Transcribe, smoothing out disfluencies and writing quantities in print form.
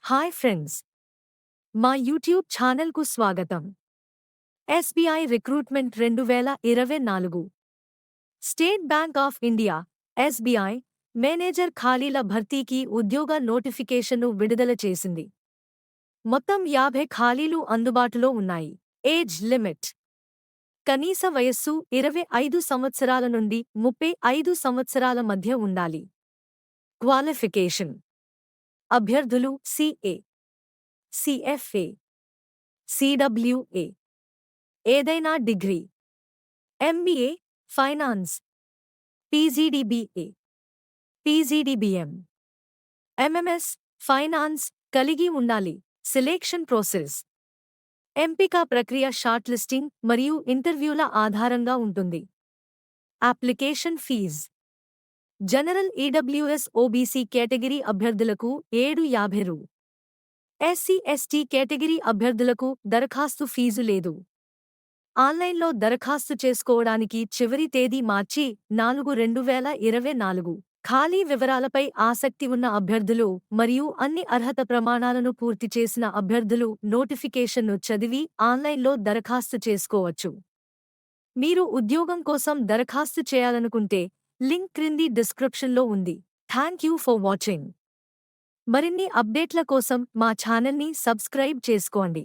Hi friends, మా YouTube ఛానల్కు స్వాగతం. SBI recruitment 2024 state bank of India SBI manager ఖాళీల భర్తీకి ఉద్యోగ నోటిఫికేషన్ను విడుదల చేసింది. మొత్తం 50 ఖాళీలు అందుబాటులో ఉన్నాయి. ఏజ్ లిమిట్: కనీస వయస్సు 25 సంవత్సరాల నుండి 35 సంవత్సరాల మధ్య ఉండాలి. క్వాలిఫికేషన్: అభ్యర్థులు CA, CFA, CWA, ఏదైనా degree, MBA, finance, PGDBA, PGDBM, MMS, finance కలిగి ఉండాలి. సెలెక్షన్ ప్రాసెస్: ఎంపిక ప్రక్రియ షార్ట్ లిస్టింగ్ మరియు ఇంటర్వ్యూల ఆధారంగా ఉంటుంది. Application fees: general EWS OBC category అభ్యర్థులకు రూ. 750. SC/ST కేటగిరీ అభ్యర్థులకు దరఖాస్తు ఫీజు లేదు. ఆన్లైన్లో దరఖాస్తు చేసుకోవడానికి చివరి తేదీ మార్చి 4, 2024. ఖాళీ వివరాలపై ఆసక్తి ఉన్న అభ్యర్థులు మరియు అన్ని అర్హత ప్రమాణాలను పూర్తి చేసిన అభ్యర్థులు నోటిఫికేషన్ను చదివి ఆన్లైన్లో దరఖాస్తు చేసుకోవచ్చు. మీరు ఉద్యోగం కోసం దరఖాస్తు చేయాలనుకుంటే లింక్ క్రింది డిస్క్రిప్షన్లో ఉంది. Thank you for watching. మరిన్ని అప్డేట్ల కోసం మా ఛానల్ని సబ్స్క్రైబ్ చేసుకోండి.